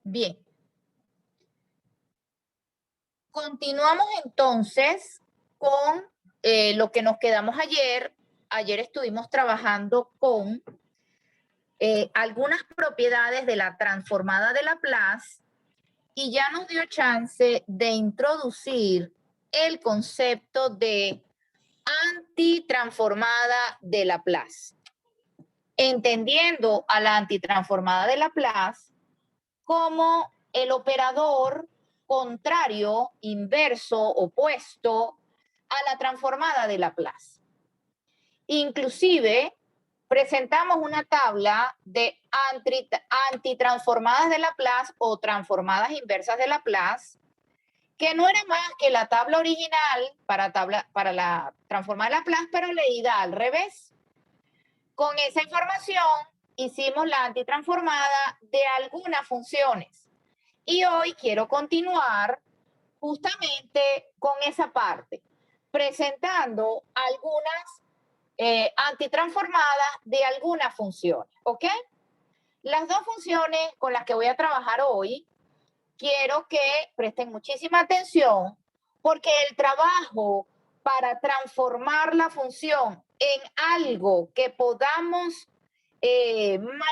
Bien. Continuamos entonces con lo que nos quedamos ayer. Ayer estuvimos trabajando con algunas propiedades de la transformada de Laplace y ya nos dio chance de introducir el concepto de antitransformada de Laplace. Entendiendo a la antitransformada de Laplace como el operador contrario, inverso, opuesto a la transformada de Laplace. Inclusive, presentamos una tabla de antitransformadas de Laplace o transformadas inversas de Laplace, que no era más que la tabla original para la transformada de Laplace, pero leída al revés. Con esa información hicimos la antitransformada de algunas funciones. Y hoy quiero continuar justamente con esa parte, presentando algunas antitransformadas de algunas funciones, ¿ok? Las dos funciones con las que voy a trabajar hoy, quiero que presten muchísima atención porque el trabajo para transformar la función en algo que podamos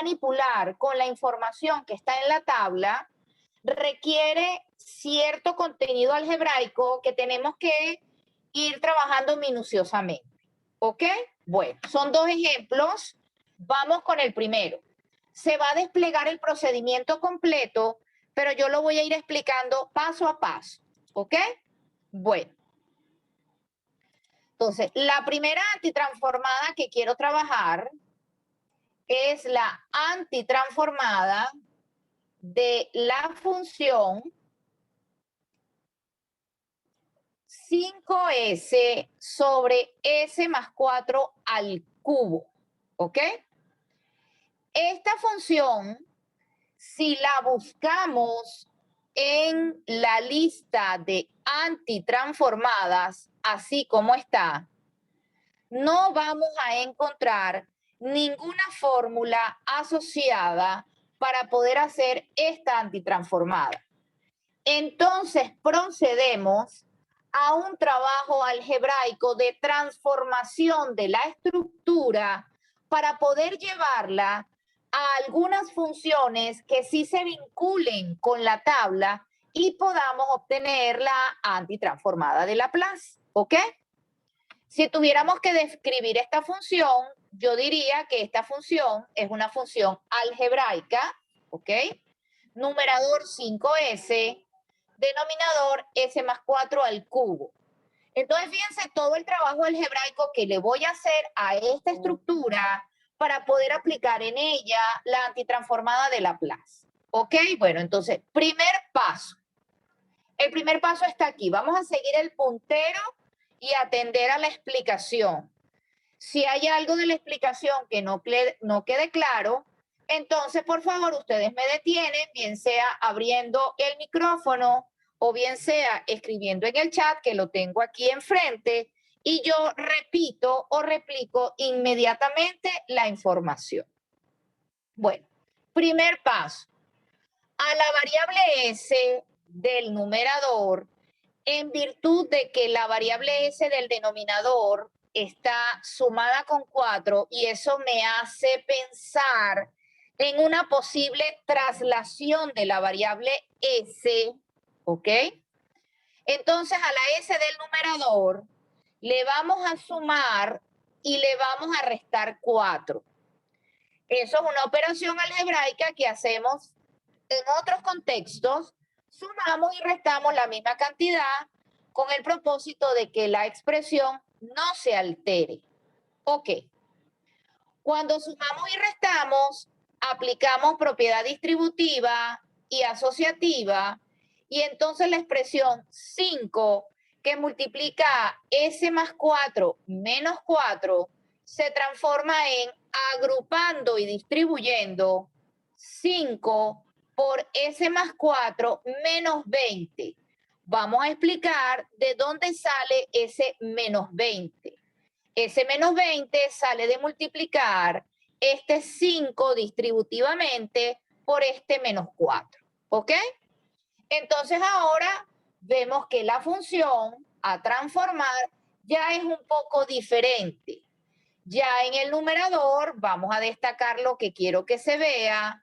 manipular con la información que está en la tabla requiere cierto contenido algebraico que tenemos que ir trabajando minuciosamente. ¿Ok? Bueno, son dos ejemplos. Vamos con el primero. Se va a desplegar el procedimiento completo, pero yo lo voy a ir explicando paso a paso. ¿Ok? Bueno. Entonces, la primera antitransformada que quiero trabajar es la antitransformada de la función 5s sobre s más 4 al cubo, ¿ok? Esta función, si la buscamos en la lista de antitransformadas, así como está, no vamos a encontrar ninguna fórmula asociada para poder hacer esta antitransformada. Entonces procedemos a un trabajo algebraico de transformación de la estructura para poder llevarla a algunas funciones que sí se vinculen con la tabla y podamos obtener la antitransformada de Laplace, ¿ok? Si tuviéramos que describir esta función, yo diría que esta función es una función algebraica, ¿ok? Numerador 5s, denominador s más 4 al cubo. Entonces, fíjense todo el trabajo algebraico que le voy a hacer a esta estructura para poder aplicar en ella la antitransformada de Laplace. ¿Ok? Bueno, entonces, primer paso. El primer paso está aquí. Vamos a seguir el puntero y atender a la explicación. Si hay algo de la explicación que no quede claro, entonces, por favor, ustedes me detienen, bien sea abriendo el micrófono o bien sea escribiendo en el chat, que lo tengo aquí enfrente, y yo repito o replico inmediatamente la información. Bueno, primer paso. A la variable s del numerador, en virtud de que la variable s del denominador está sumada con 4 y eso me hace pensar en una posible traslación de la variable s, ¿ok? Entonces a la s del numerador le vamos a sumar y le vamos a restar 4. Eso es una operación algebraica que hacemos en otros contextos. Sumamos y restamos la misma cantidad con el propósito de que la expresión no se altere. Ok. Cuando sumamos y restamos, aplicamos propiedad distributiva y asociativa, y entonces la expresión 5, que multiplica s más 4 menos 4, se transforma en agrupando y distribuyendo 5 por s más 4 menos 20. Vamos a explicar de dónde sale ese menos 20. Ese menos 20 sale de multiplicar este 5 distributivamente por este menos 4. ¿Ok? Entonces ahora vemos que la función a transformar ya es un poco diferente. Ya en el numerador vamos a destacar lo que quiero que se vea.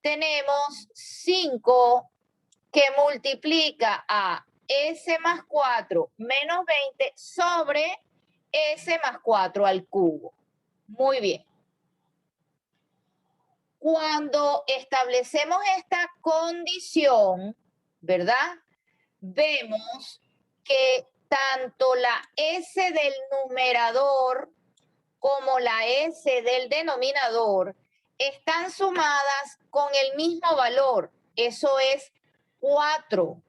Tenemos 5 que multiplica a s más 4 menos 20 sobre s más 4 al cubo. Muy bien. Cuando establecemos esta condición, ¿verdad? Vemos que tanto la s del numerador como la s del denominador están sumadas con el mismo valor. Eso es 4.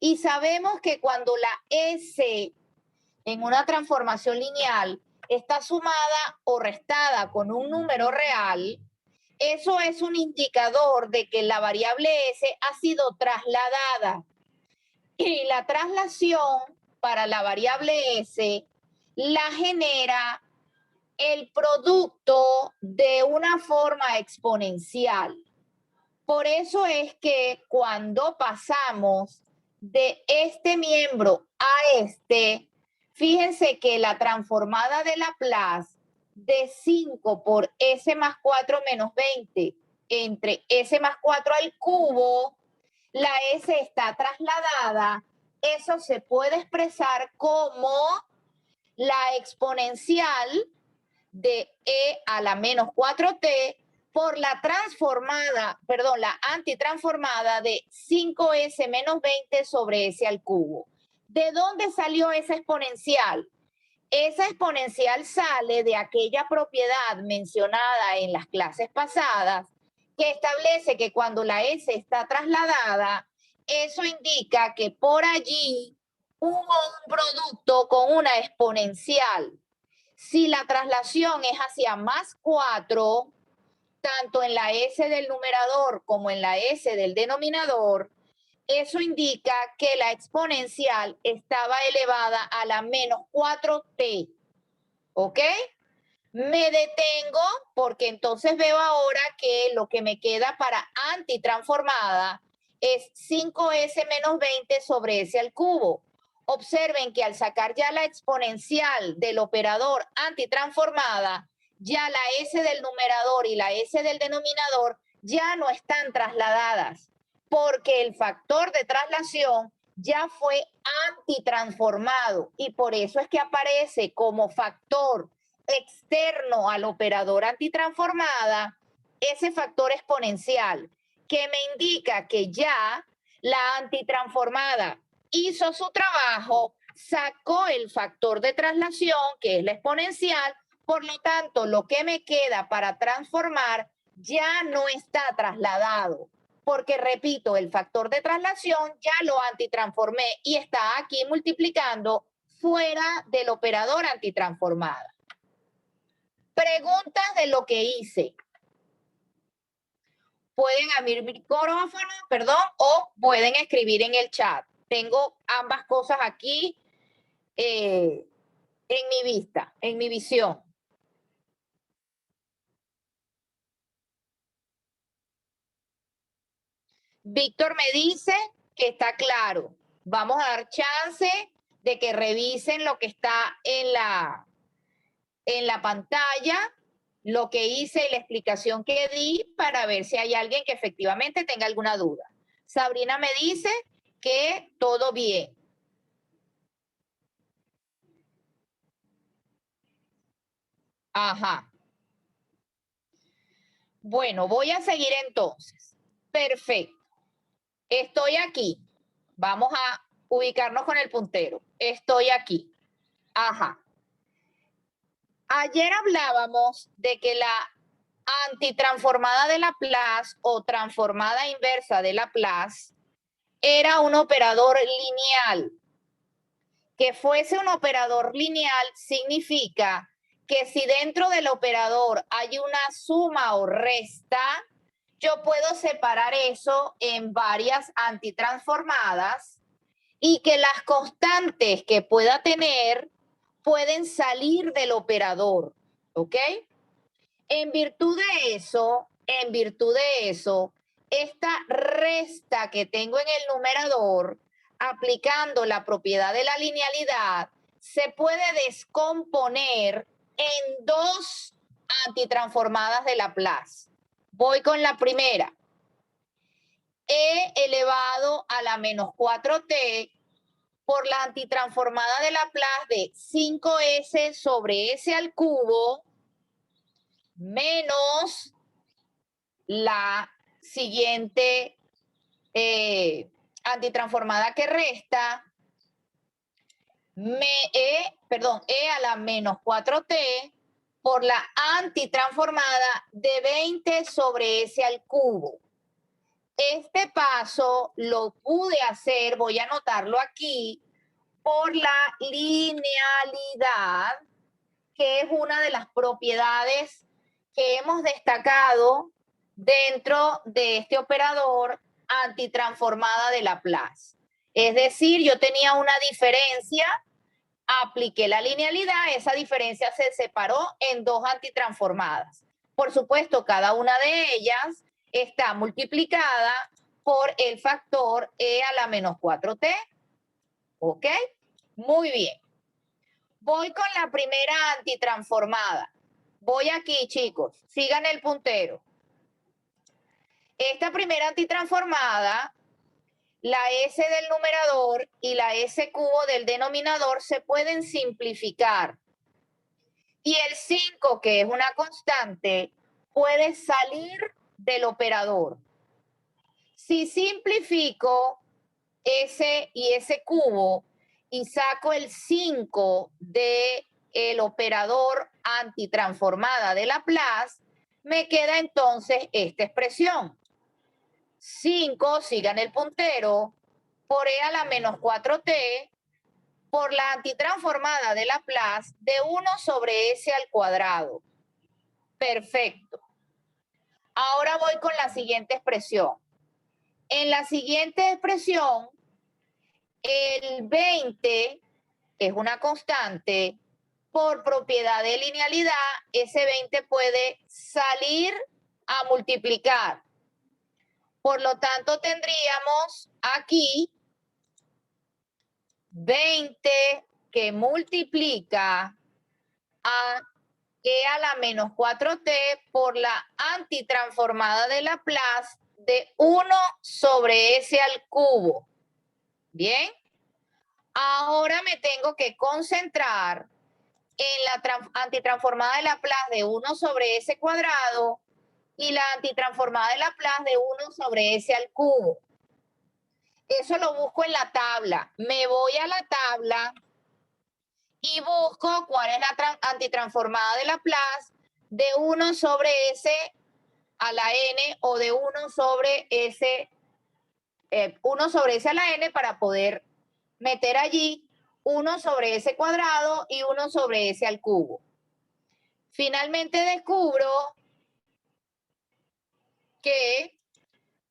Y sabemos que cuando la s en una transformación lineal está sumada o restada con un número real, eso es un indicador de que la variable s ha sido trasladada. Y la traslación para la variable s la genera el producto de una forma exponencial. Por eso es que cuando pasamos de este miembro a este, fíjense que la transformada de Laplace de 5 por s más 4 menos 20 entre s más 4 al cubo, la s está trasladada. Eso se puede expresar como la exponencial de e a la menos 4t por la transformada, perdón, la antitransformada de 5s menos 20 sobre s al cubo. ¿De dónde salió esa exponencial? Esa exponencial sale de aquella propiedad mencionada en las clases pasadas que establece que cuando la s está trasladada, eso indica que por allí hubo un producto con una exponencial. Si la traslación es hacia más 4, tanto en la s del numerador como en la s del denominador, eso indica que la exponencial estaba elevada a la menos 4t. ¿Ok? Me detengo porque entonces veo ahora que lo que me queda para antitransformada es 5s menos 20 sobre s al cubo. Observen que al sacar ya la exponencial del operador antitransformada, ya la s del numerador y la s del denominador ya no están trasladadas, porque el factor de traslación ya fue antitransformado y por eso es que aparece como factor externo al operador antitransformada ese factor exponencial que me indica que ya la antitransformada hizo su trabajo, sacó el factor de traslación, que es la exponencial, por lo tanto, lo que me queda para transformar ya no está trasladado, porque repito, el factor de traslación ya lo antitransformé y está aquí multiplicando fuera del operador antitransformada. Preguntas de lo que hice. Pueden abrir micrófono, perdón, o pueden escribir en el chat. Tengo ambas cosas aquí en mi vista, en mi visión. Víctor me dice que está claro. Vamos a dar chance de que revisen lo que está en la pantalla, lo que hice y la explicación que di para ver si hay alguien que efectivamente tenga alguna duda. Sabrina me dice que todo bien. Ajá. Bueno, voy a seguir entonces. Perfecto. Estoy aquí. Vamos a ubicarnos con el puntero. Estoy aquí. Ajá. Ayer hablábamos de que la antitransformada de Laplace o transformada inversa de Laplace era un operador lineal. Que fuese un operador lineal significa que si dentro del operador hay una suma o resta, yo puedo separar eso en varias antitransformadas y que las constantes que pueda tener pueden salir del operador, ¿ok? En virtud de eso, esta resta que tengo en el numerador, aplicando la propiedad de la linealidad, se puede descomponer en dos antitransformadas de Laplace. Voy con la primera. E elevado a la menos 4t por la antitransformada de Laplace de 5s sobre s al cubo menos la siguiente antitransformada que resta, e a la menos 4t por la antitransformada de 20 sobre s al cubo. Este paso lo pude hacer, voy a anotarlo aquí, por la linealidad, que es una de las propiedades que hemos destacado dentro de este operador antitransformada de Laplace. Es decir, yo tenía una diferencia, apliqué la linealidad, esa diferencia se separó en dos antitransformadas. Por supuesto, cada una de ellas está multiplicada por el factor e a la menos 4t. ¿Ok? Muy bien. Voy con la primera antitransformada. Voy aquí, chicos. Sigan el puntero. Esta primera antitransformada, la s del numerador y la s cubo del denominador se pueden simplificar. Y el 5, que es una constante, puede salir del operador. Si simplifico s y s cubo y saco el 5 del operador antitransformada de Laplace, me queda entonces esta expresión. 5, sigan el puntero, por e a la menos 4t por la antitransformada de Laplace de 1 sobre s al cuadrado. Perfecto. Ahora voy con la siguiente expresión. En la siguiente expresión, el 20 es una constante. Por propiedad de linealidad, ese 20 puede salir a multiplicar. Por lo tanto, tendríamos aquí 20 que multiplica a e a la menos 4t por la antitransformada de Laplace de 1 sobre s al cubo. ¿Bien? Ahora me tengo que concentrar en la antitransformada de Laplace de 1 sobre s cuadrado y la antitransformada de Laplace de 1 sobre s al cubo. Eso lo busco en la tabla. Me voy a la tabla y busco cuál es la antitransformada de Laplace de 1 sobre s a la n o de 1 sobre s, 1 sobre s a la n para poder meter allí 1 sobre s cuadrado y 1 sobre s al cubo. Finalmente descubro que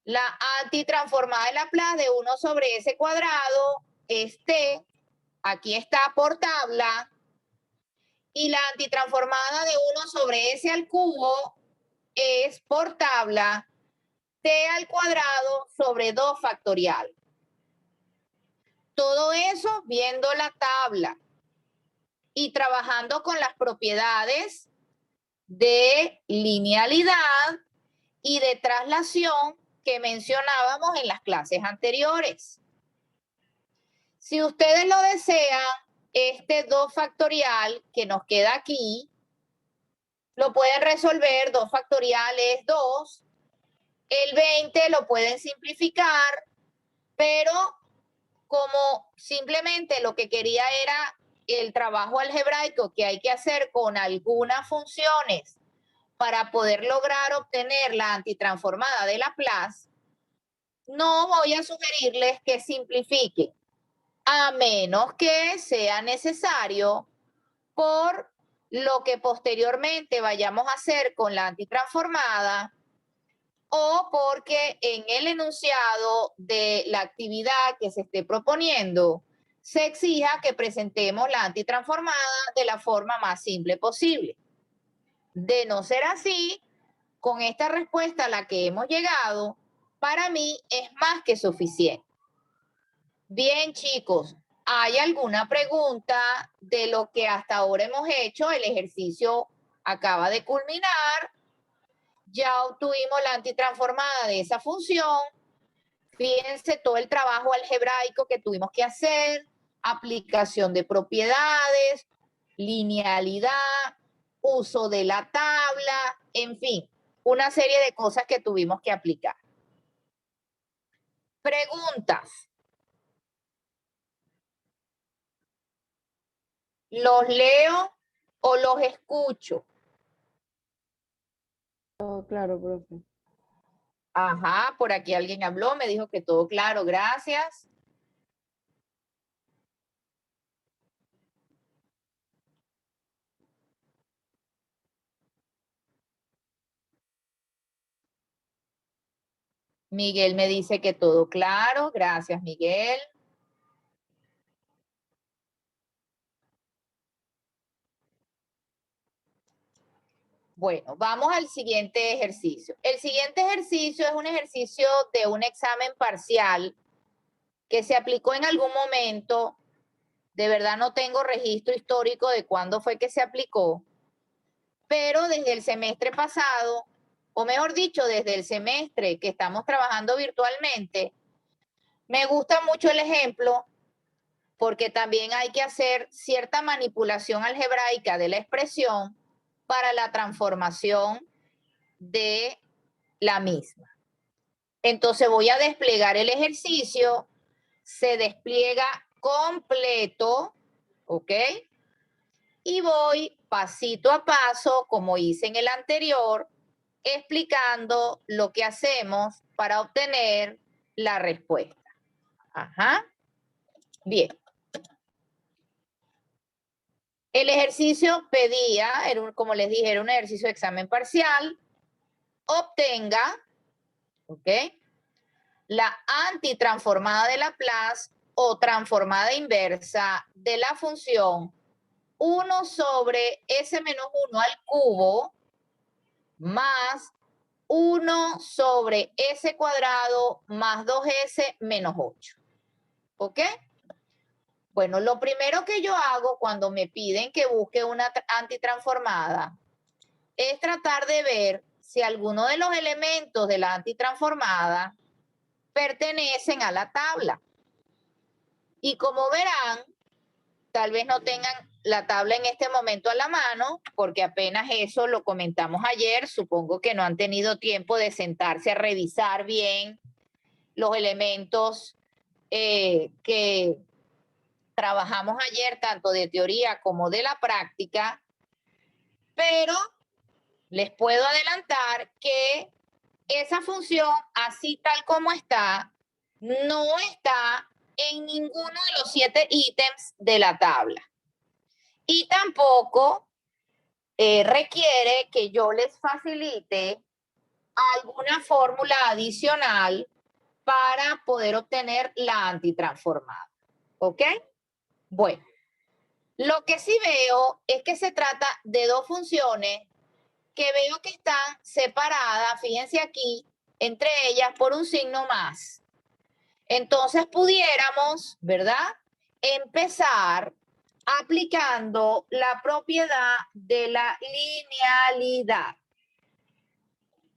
la antitransformada de Laplace de 1 sobre s cuadrado es t, aquí está por tabla, y la antitransformada de 1 sobre s al cubo es por tabla t al cuadrado sobre 2 factorial. Todo eso viendo la tabla y trabajando con las propiedades de linealidad y de traslación que mencionábamos en las clases anteriores. Si ustedes lo desean, este 2 factorial que nos queda aquí, lo pueden resolver, 2 factorial es 2. El 20 lo pueden simplificar, pero como simplemente lo que quería era el trabajo algebraico que hay que hacer con algunas funciones para poder lograr obtener la antitransformada de Laplace, no voy a sugerirles que simplifiquen, a menos que sea necesario por lo que posteriormente vayamos a hacer con la antitransformada o porque en el enunciado de la actividad que se esté proponiendo se exija que presentemos la antitransformada de la forma más simple posible. De no ser así, con esta respuesta a la que hemos llegado, para mí es más que suficiente. Bien, chicos, ¿hay alguna pregunta de lo que hasta ahora hemos hecho? El ejercicio acaba de culminar. Ya obtuvimos la antitransformada de esa función. Fíjense todo el trabajo algebraico que tuvimos que hacer, aplicación de propiedades, linealidad, uso de la tabla, en fin, una serie de cosas que tuvimos que aplicar. Preguntas. ¿Los leo o los escucho? Todo claro, profe. Ajá, por aquí alguien habló, me dijo que todo claro, gracias. Miguel me dice que todo claro, gracias Miguel. Bueno, vamos al siguiente ejercicio. El siguiente ejercicio es un ejercicio de un examen parcial que se aplicó en algún momento. De verdad no tengo registro histórico de cuándo fue que se aplicó, pero desde el semestre pasado, o mejor dicho, desde el semestre que estamos trabajando virtualmente, me gusta mucho el ejemplo porque también hay que hacer cierta manipulación algebraica de la expresión para la transformación de la misma. Entonces voy a desplegar el ejercicio, se despliega completo, ¿ok? Y voy pasito a paso, como hice en el anterior, explicando lo que hacemos para obtener la respuesta. Ajá. Bien. El ejercicio pedía, como les dije, era un ejercicio de examen parcial, obtenga, ¿ok? La antitransformada de Laplace o transformada inversa de la función 1 sobre s menos 1 al cubo más 1 sobre s cuadrado más 2s menos 8. ¿Ok? Bueno, lo primero que yo hago cuando me piden que busque una antitransformada es tratar de ver si alguno de los elementos de la antitransformada pertenecen a la tabla. Y como verán, tal vez no tengan la tabla en este momento a la mano, porque apenas eso lo comentamos ayer. Supongo que no han tenido tiempo de sentarse a revisar bien los elementos que trabajamos ayer, tanto de teoría como de la práctica, pero les puedo adelantar que esa función, así tal como está, no está en ninguno de los 7 ítems de la tabla. Y tampoco requiere que yo les facilite alguna fórmula adicional para poder obtener la antitransformada. ¿Ok? Bueno, lo que sí veo es que se trata de dos funciones que veo que están separadas, fíjense aquí, entre ellas por un signo más. Entonces pudiéramos, ¿verdad? Empezar aplicando la propiedad de la linealidad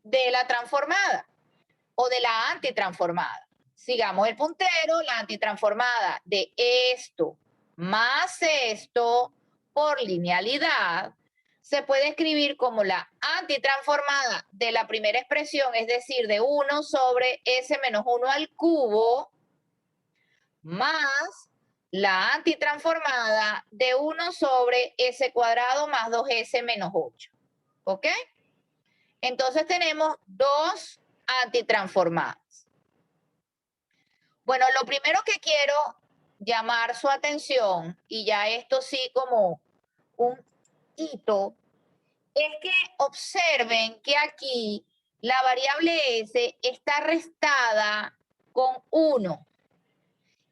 de la transformada o de la antitransformada. Sigamos el puntero, la antitransformada de esto más esto por linealidad se puede escribir como la antitransformada de la primera expresión, es decir, de 1 sobre s menos 1 al cubo, más la antitransformada de 1 sobre s cuadrado más 2s menos 8. ¿Ok? Entonces tenemos dos antitransformadas. Bueno, lo primero que quiero llamar su atención, y ya esto sí como un hito, es que observen que aquí la variable s está restada con 1.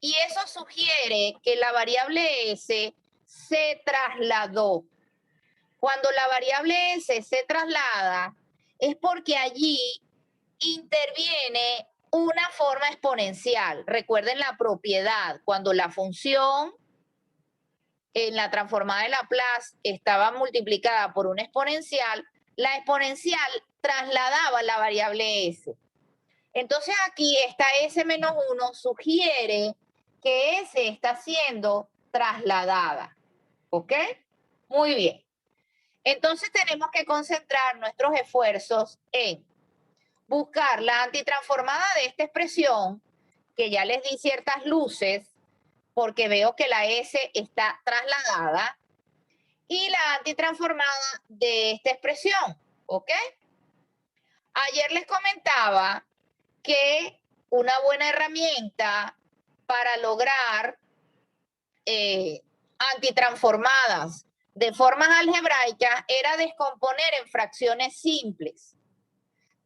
Y eso sugiere que la variable s se trasladó. Cuando la variable s se traslada, es porque allí interviene una forma exponencial. Recuerden la propiedad, cuando la función en la transformada de Laplace estaba multiplicada por una exponencial, la exponencial trasladaba la variable s. Entonces aquí esta s menos 1 sugiere que s está siendo trasladada. ¿Ok? Muy bien. Entonces tenemos que concentrar nuestros esfuerzos en buscar la antitransformada de esta expresión, que ya les di ciertas luces, porque veo que la S está trasladada, y la antitransformada de esta expresión, ¿ok? Ayer les comentaba que una buena herramienta para lograr antitransformadas de formas algebraicas era descomponer en fracciones simples.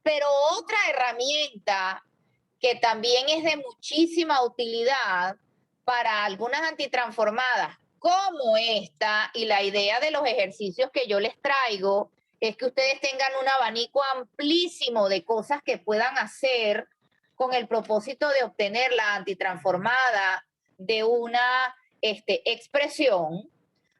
Pero otra herramienta que también es de muchísima utilidad para algunas antitransformadas como esta, y la idea de los ejercicios que yo les traigo es que ustedes tengan un abanico amplísimo de cosas que puedan hacer con el propósito de obtener la antitransformada de una expresión.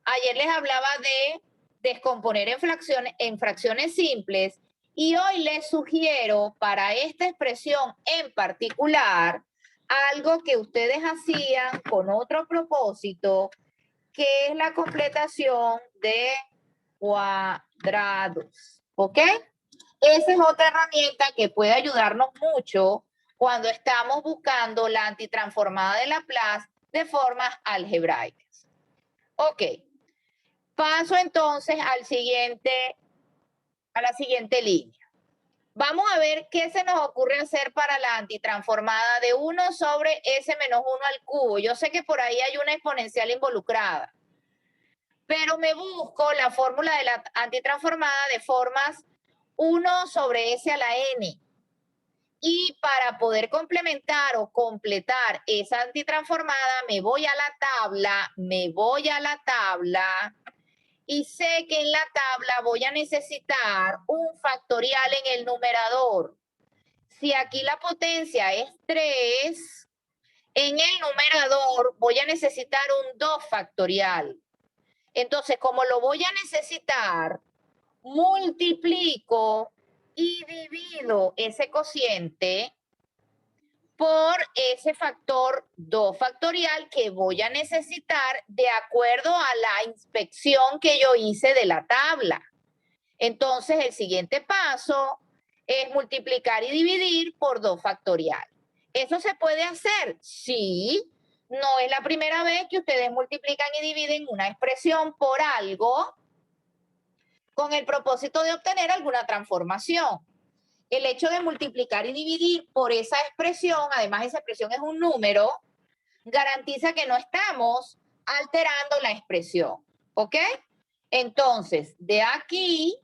Ayer les hablaba de descomponer en fracciones simples, y hoy les sugiero para esta expresión en particular algo que ustedes hacían con otro propósito, que es la completación de cuadrados. ¿Ok? Esa es otra herramienta que puede ayudarnos mucho cuando estamos buscando la antitransformada de Laplace de formas algebraicas. Ok. Paso entonces a la siguiente línea. Vamos a ver qué se nos ocurre hacer para la antitransformada de 1 sobre s menos 1 al cubo. Yo sé que por ahí hay una exponencial involucrada, pero me busco la fórmula de la antitransformada de formas 1 sobre s a la n. Y para poder complementar o completar esa antitransformada, me voy a la tabla, y sé que en la tabla voy a necesitar un factorial en el numerador. Si aquí la potencia es 3, en el numerador voy a necesitar un 2 factorial. Entonces, como lo voy a necesitar, multiplico y divido ese cociente por ese factor 2 factorial que voy a necesitar de acuerdo a la inspección que yo hice de la tabla. Entonces, el siguiente paso es multiplicar y dividir por 2 factorial. ¿Eso se puede hacer? Sí. No es la primera vez que ustedes multiplican y dividen una expresión por algo con el propósito de obtener alguna transformación. El hecho de multiplicar y dividir por esa expresión, además esa expresión es un número, garantiza que no estamos alterando la expresión. ¿Ok? Entonces, de aquí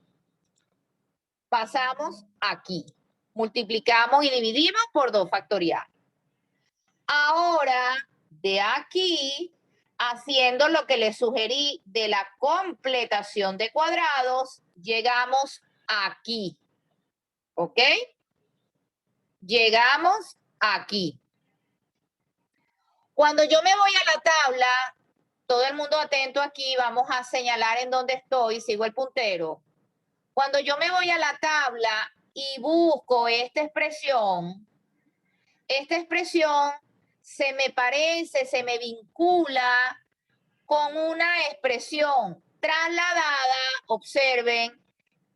pasamos aquí. Multiplicamos y dividimos por 2 factorial. Ahora, de aquí, haciendo lo que les sugerí de la completación de cuadrados, llegamos aquí. ¿Ok? Llegamos aquí. Cuando yo me voy a la tabla, todo el mundo atento aquí, vamos a señalar en dónde estoy, sigo el puntero. Cuando yo me voy a la tabla y busco esta expresión se me parece, se me vincula con una expresión trasladada, observen,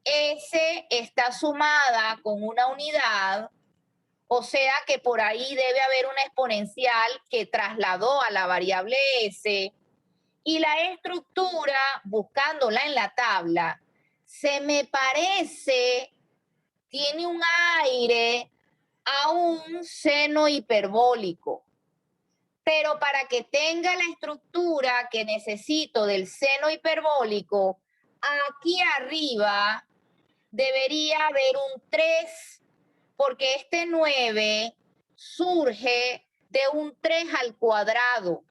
S está sumada con una unidad, o sea que por ahí debe haber una exponencial que trasladó a la variable S, y la estructura, buscándola en la tabla, se me parece, tiene un aire a un seno hiperbólico. Pero para que tenga la estructura que necesito del seno hiperbólico, aquí arriba debería haber un 3, porque este 9 surge de un 3 al cuadrado.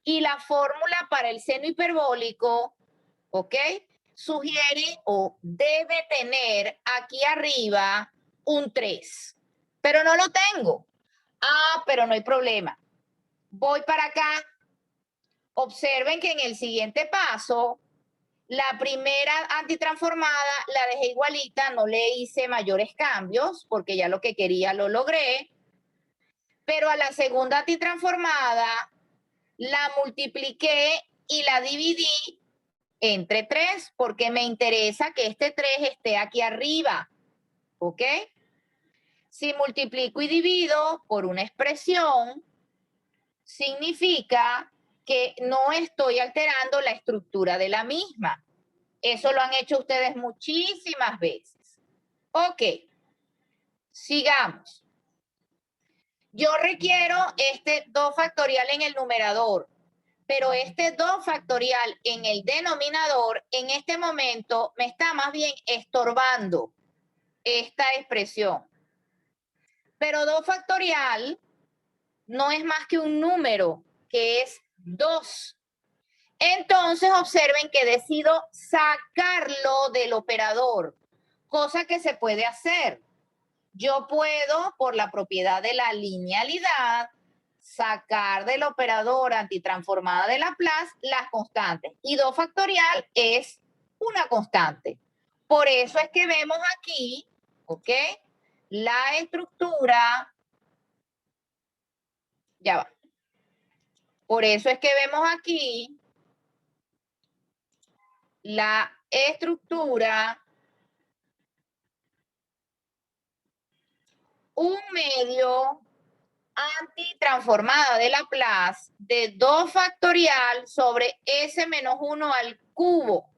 Y la fórmula para el seno hiperbólico, ¿ok?, sugiere o debe tener aquí arriba un 3. pero no lo tengo. Ah, pero no hay problema. Voy para acá. Observen que en el siguiente paso, la primera antitransformada la dejé igualita, no le hice mayores cambios porque ya lo que quería lo logré. Pero a la segunda antitransformada la multipliqué y la dividí entre 3 porque me interesa que este 3 esté aquí arriba. ¿Ok? Si multiplico y divido por una expresión, significa que no estoy alterando la estructura de la misma. Eso lo han hecho ustedes muchísimas veces. Ok, sigamos. Yo requiero este 2 factorial en el numerador, pero este 2 factorial en el denominador en este momento me está más bien estorbando esta expresión. Pero 2 factorial no es más que un número, que es 2. Entonces observen que decido sacarlo del operador, cosa que se puede hacer. Yo puedo, por la propiedad de la linealidad, sacar del operador antitransformada de Laplace las constantes. Y 2 factorial es una constante. Por eso es que vemos aquí, ¿ok? La estructura, ya va. Por eso es que vemos aquí la estructura un medio antitransformada de Laplace de 2 factorial sobre s menos 1 al cubo.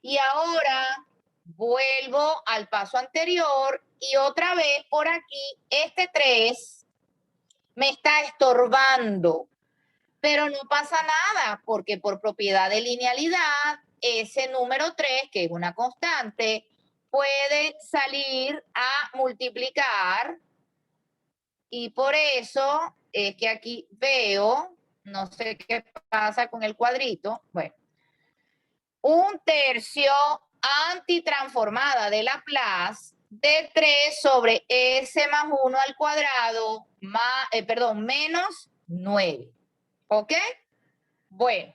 Y ahora vuelvo al paso anterior y otra vez por aquí este 3 me está estorbando. Pero no pasa nada porque por propiedad de linealidad ese número 3, que es una constante, puede salir a multiplicar y por eso es que aquí veo, no sé qué pasa con el cuadrito, bueno, 1/3 antitransformada de Laplace de 3 sobre s más 1 al cuadrado, menos 9. ¿Ok? Bueno.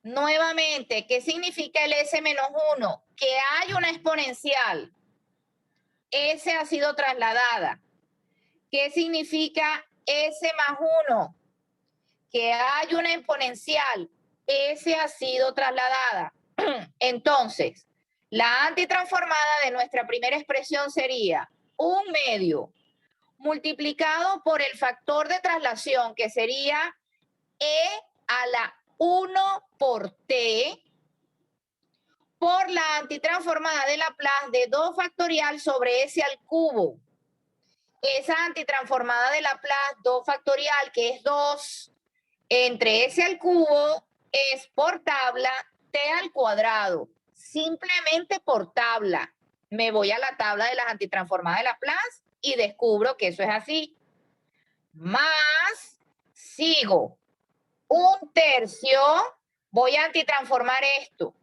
Nuevamente, ¿qué significa el s menos 1? Que hay una exponencial. S ha sido trasladada. ¿Qué significa S más 1? Que hay una exponencial. S ha sido trasladada. Entonces, la antitransformada de nuestra primera expresión sería 1/2 multiplicado por el factor de traslación, que sería E a la 1 por T, por la antitransformada de Laplace de 2 factorial sobre S al cubo. Esa antitransformada de Laplace 2 factorial, que es 2 entre S al cubo, es por tabla T al cuadrado. Simplemente por tabla. Me voy a la tabla de las antitransformadas de Laplace y descubro que eso es así. Más, sigo. 1/3, voy a antitransformar esto.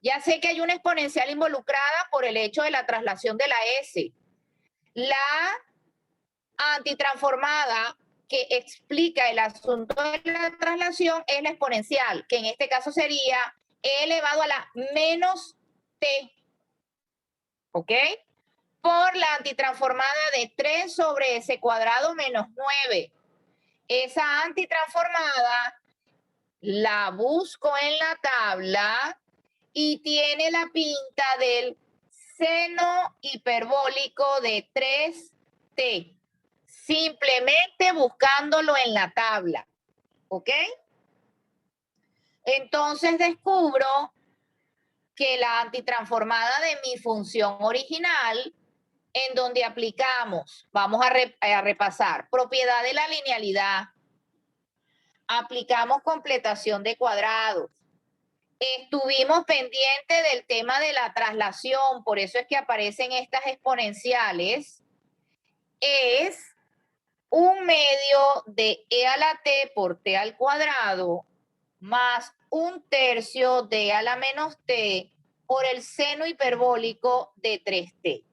Ya sé que hay una exponencial involucrada por el hecho de la traslación de la S. La antitransformada que explica el asunto de la traslación es la exponencial, que en este caso sería e elevado a la menos t, ¿ok? Por la antitransformada de 3 sobre s cuadrado menos 9. Esa antitransformada la busco en la tabla y tiene la pinta del seno hiperbólico de 3t. Simplemente buscándolo en la tabla. ¿Ok? Entonces descubro que la antitransformada de mi función original, en donde aplicamos, vamos a repasar, propiedad de la linealidad, aplicamos completación de cuadrados, estuvimos pendientes del tema de la traslación, por eso es que aparecen estas exponenciales, es 1/2 de e a la t por t al cuadrado más 1/3 de e a la menos t por el seno hiperbólico de 3t.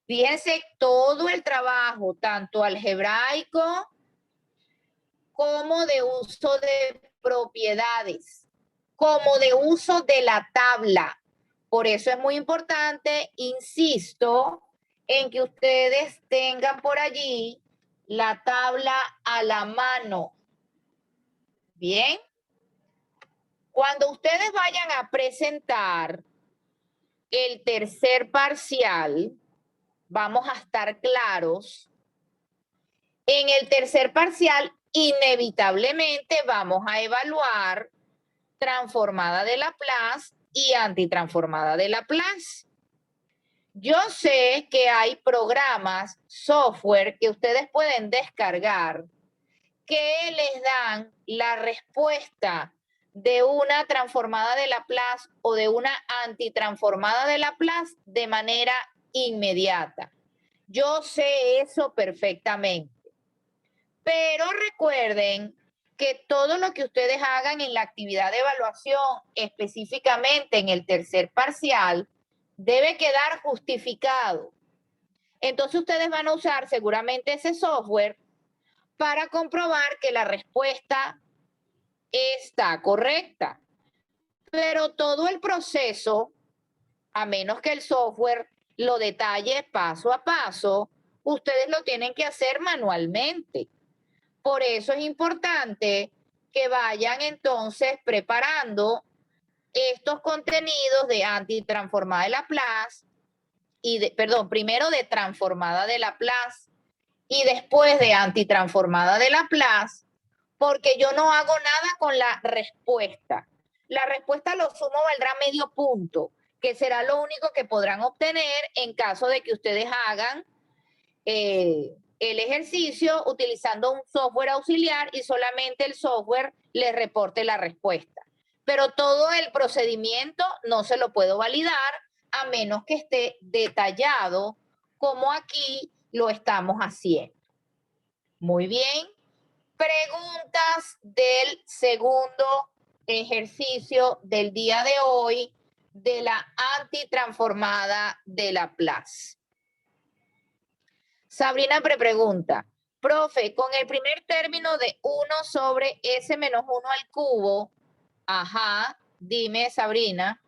Fíjense todo el trabajo, tanto algebraico como de uso de propiedades, como de uso de la tabla. Por eso es muy importante, insisto, en que ustedes tengan por allí la tabla a la mano. Bien. Cuando ustedes vayan a presentar el tercer parcial, vamos a estar claros. En el tercer parcial, inevitablemente vamos a evaluar transformada de Laplace y antitransformada de Laplace. Yo sé que hay programas, software que ustedes pueden descargar que les dan la respuesta de una transformada de Laplace o de una antitransformada de Laplace de manera inmediata. Yo sé eso perfectamente. Pero recuerden que todo lo que ustedes hagan en la actividad de evaluación, específicamente en el tercer parcial, debe quedar justificado. Entonces ustedes van a usar seguramente ese software para comprobar que la respuesta está correcta. Pero todo el proceso, a menos que el software lo detalle paso a paso, ustedes lo tienen que hacer manualmente. Por eso es importante que vayan entonces preparando estos contenidos de antitransformada de Laplace primero de transformada de Laplace y después de antitransformada de Laplace, porque yo no hago nada con la respuesta. La respuesta lo sumo valdrá medio punto, que será lo único que podrán obtener en caso de que ustedes hagan el ejercicio utilizando un software auxiliar y solamente el software les reporte la respuesta. Pero todo el procedimiento no se lo puedo validar a menos que esté detallado como aquí lo estamos haciendo. Muy bien. Preguntas del segundo ejercicio del día de hoy de la antitransformada de Laplace. Sabrina pregunta, profe, con el primer término de 1 sobre S menos 1 al cubo, ajá, dime Sabrina.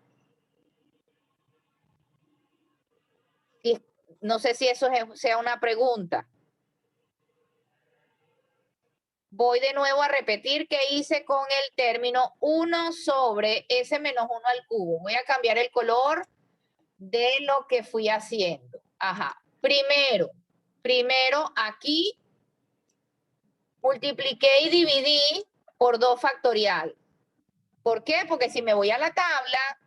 No sé si eso sea una pregunta. Voy de nuevo a repetir qué hice con el término 1 sobre S menos 1 al cubo. Voy a cambiar el color de lo que fui haciendo. Ajá. Primero aquí multipliqué y dividí por 2 factorial. ¿Por qué? Porque si me voy a la tabla,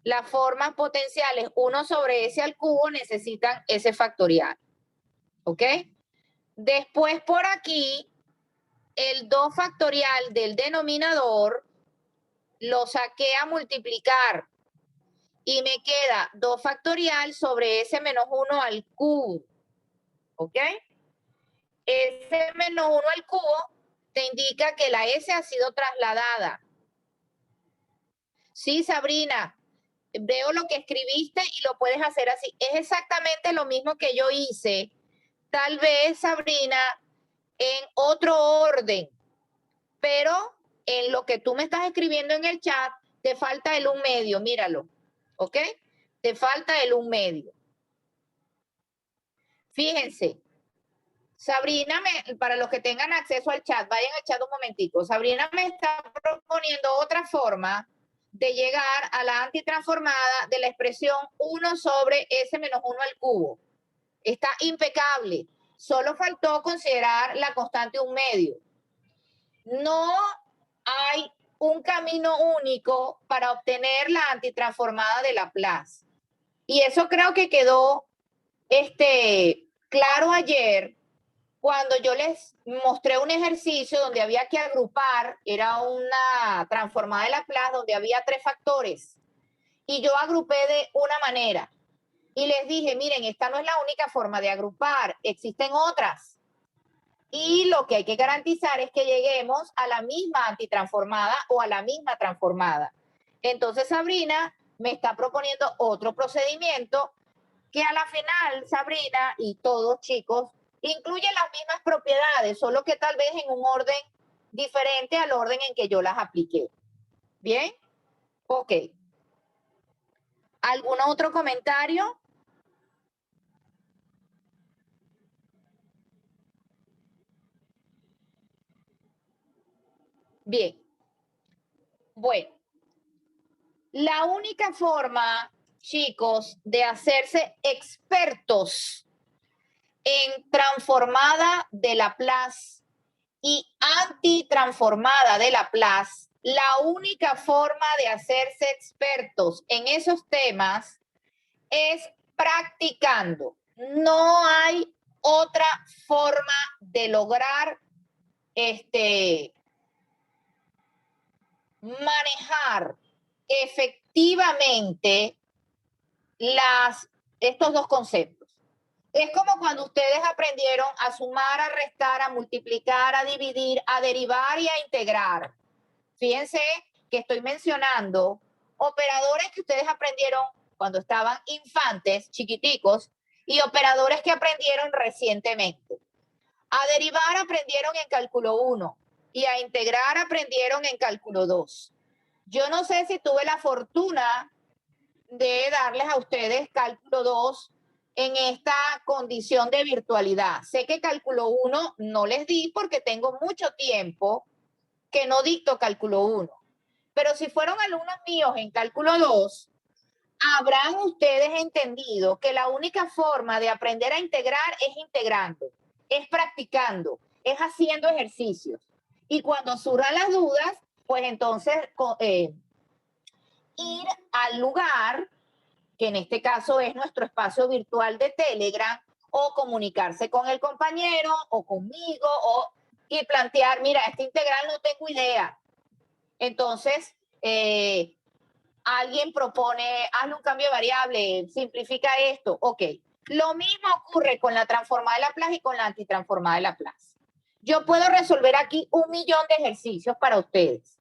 las formas potenciales 1 sobre S al cubo necesitan ese factorial. ¿Ok? Después por aquí, el 2 factorial del denominador lo saqué a multiplicar y me queda 2 factorial sobre S menos 1 al cubo. ¿Ok? S menos 1 al cubo te indica que la S ha sido trasladada. Sí, Sabrina, veo lo que escribiste y lo puedes hacer así. Es exactamente lo mismo que yo hice. Tal vez, Sabrina, en otro orden, pero en lo que tú me estás escribiendo en el chat, te falta el 1/2, míralo, ¿ok? Te falta el 1/2. Fíjense, Sabrina, para los que tengan acceso al chat, vayan al chat un momentico. Sabrina me está proponiendo otra forma de llegar a la antitransformada de la expresión 1 sobre S menos 1 al cubo. Está impecable. Solo faltó considerar la constante 1/2. No hay un camino único para obtener la antitransformada de Laplace. Y eso creo que quedó claro ayer cuando yo les mostré un ejercicio donde había que agrupar, era una transformada de Laplace donde había 3 factores. Y yo agrupé de una manera. Y les dije, miren, esta no es la única forma de agrupar, existen otras. Y lo que hay que garantizar es que lleguemos a la misma antitransformada o a la misma transformada. Entonces Sabrina me está proponiendo otro procedimiento que a la final, Sabrina y todos chicos, incluyen las mismas propiedades, solo que tal vez en un orden diferente al orden en que yo las apliqué. ¿Bien? Ok. ¿Algún otro comentario? Bien. Bueno, la única forma, chicos, de hacerse expertos en transformada de Laplace y antitransformada de Laplace, la única forma de hacerse expertos en esos temas es practicando. No hay otra forma de lograr manejar efectivamente estos dos conceptos. Es como cuando ustedes aprendieron a sumar, a restar, a multiplicar, a dividir, a derivar y a integrar. Fíjense que estoy mencionando operadores que ustedes aprendieron cuando estaban infantes, chiquiticos, y operadores que aprendieron recientemente. A derivar aprendieron en cálculo 1 y a integrar aprendieron en cálculo 2. Yo no sé si tuve la fortuna de darles a ustedes cálculo 2 en esta condición de virtualidad. Sé que cálculo 1 no les di porque tengo mucho tiempo que no dicto cálculo 1. Pero si fueron alumnos míos en cálculo 2, habrán ustedes entendido que la única forma de aprender a integrar es integrando, es practicando, es haciendo ejercicios. Y cuando surjan las dudas, pues entonces ir al lugar, que en este caso es nuestro espacio virtual de Telegram, o comunicarse con el compañero o conmigo, y plantear, mira, este integral no tengo idea. Entonces, alguien propone, hazle un cambio de variable, simplifica esto, ok. Lo mismo ocurre con la transformada de Laplace y con la antitransformada de Laplace. Yo puedo resolver aquí 1.000.000 de ejercicios para ustedes,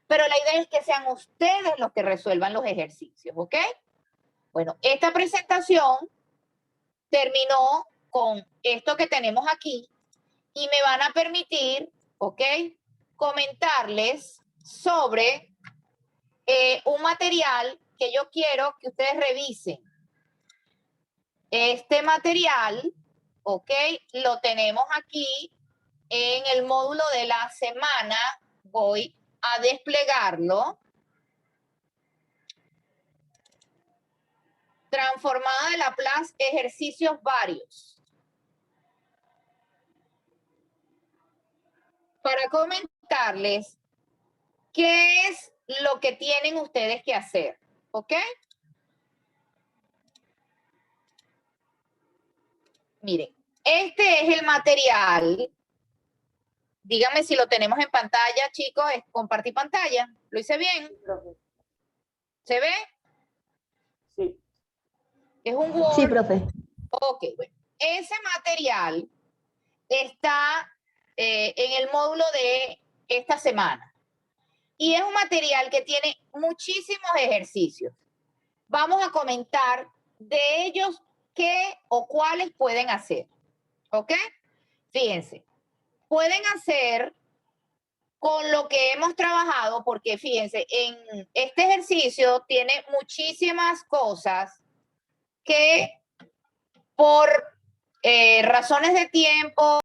pero la idea es que sean ustedes los que resuelvan los ejercicios, ¿ok? Bueno, esta presentación terminó con esto que tenemos aquí y me van a permitir, ¿ok?, comentarles sobre un material que yo quiero que ustedes revisen. Este material, ¿ok?, lo tenemos aquí en el módulo de la semana. Voy a desplegarlo. Transformada de Laplace, ejercicios varios. Para comentarles qué es lo que tienen ustedes que hacer, ¿ok? Miren, este es el material. Díganme si lo tenemos en pantalla, chicos. Compartir pantalla. ¿Lo hice bien? ¿Se ve? Sí. Es un Word. Sí, profe. Ok, bueno. Ese material está en el módulo de esta semana. Y es un material que tiene muchísimos ejercicios. Vamos a comentar de ellos qué o cuáles pueden hacer. ¿Ok? Fíjense. Pueden hacer con lo que hemos trabajado, porque fíjense, en este ejercicio tiene muchísimas cosas que por razones de tiempo